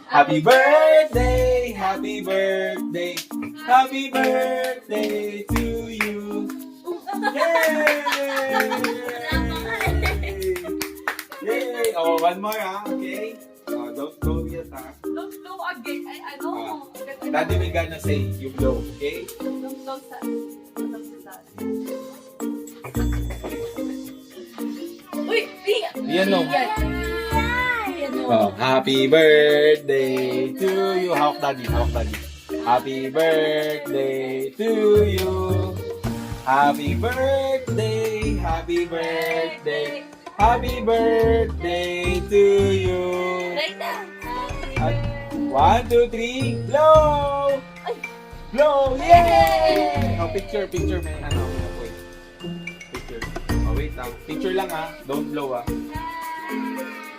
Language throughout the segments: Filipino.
Happy birthday, happy birthday, happy birthday to you. Yay! Yay! Oh, one more okay? Don't blow yet Don't blow again. Ay, ano? Daddy will gonna say, you blow, okay? Don't blow sa... Uy! Yan no. Yan no. Oh, happy birthday to you. Hawak daddy, hawak daddy. Happy birthday to you. Happy birthday, happy birthday, happy birthday to you. Right na. At 1, 2, 3, blow! Blow! Yay! Oh, picture, may ano, wait. Picture. Oh, wait lang. Picture lang ha. Don't blow ha.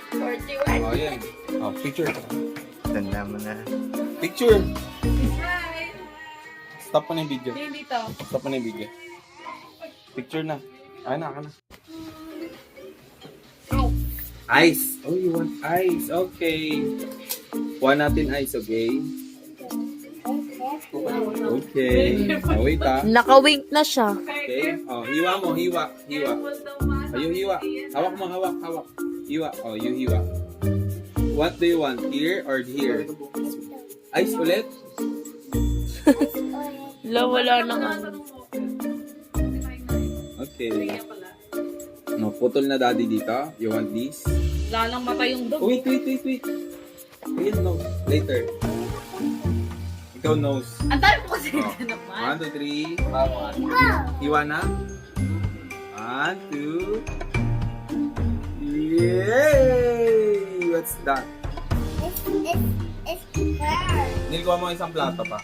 41. Oh, yan. Oh, picture. Tanda mo na. Picture. Right. Stop mo na yung video. Hindi dito. Stop mo na yung video. Picture na. Ay na. Ice. Oh, you want ice. Okay. Kuha natin ice, okay? Okay. Oh, wait ha. Naka-wink na siya. Okay. Oh, hiwa mo, hiwa. Ayun, hiwa. Hawak mo, hawak. Hiwa. Oh, you hiwa. What do you want? Here or here? Ice ulit? Wala nang ano. Okay. No, putol na daddy dito. You want this? Lalang mata yung dog. Oh, wait. Ayun, no. Later. Ikaw knows. Ang dami po kasi Oh. naman. 1, 2, 3. Bawat. Hiwa na. 1, 2. Yay! What's that? It's her. Nilikuha mo isang plato pa.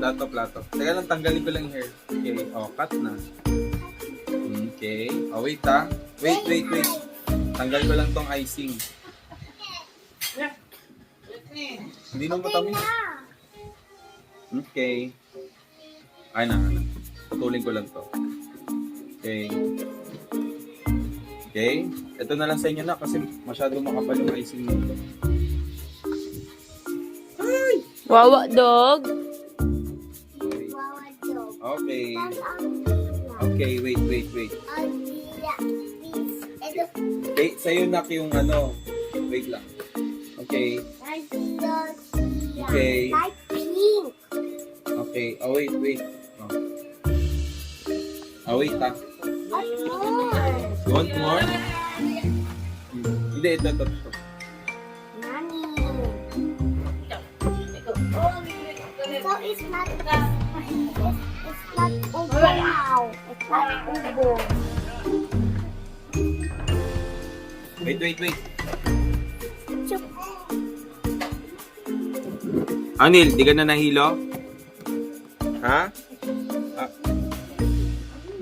Plato. Teka lang, tanggalin ko lang yung hair. Okay. Oh, cut na. Okay. Oh, wait ha. Wait. Tanggal ko lang tong icing. Hindi na matamis. Okay. Ay na. Putulin ko lang to. Okay. Okay. Ito na lang sa inyo na kasi masyado makapal yung icing nito. Wawa dog. Okay. Okay, wait. Okay, sa'yo nak yung ano. Wait lang. Okay. Okay. Like pink. Okay. Oh, wait. Oh. Oh, wait ha. You want more? Hindi, ito. Mommy. So it's not over now. It's not over. Wait. Anil, di ka na nahilo? Ha? Ah.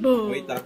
Wait ah.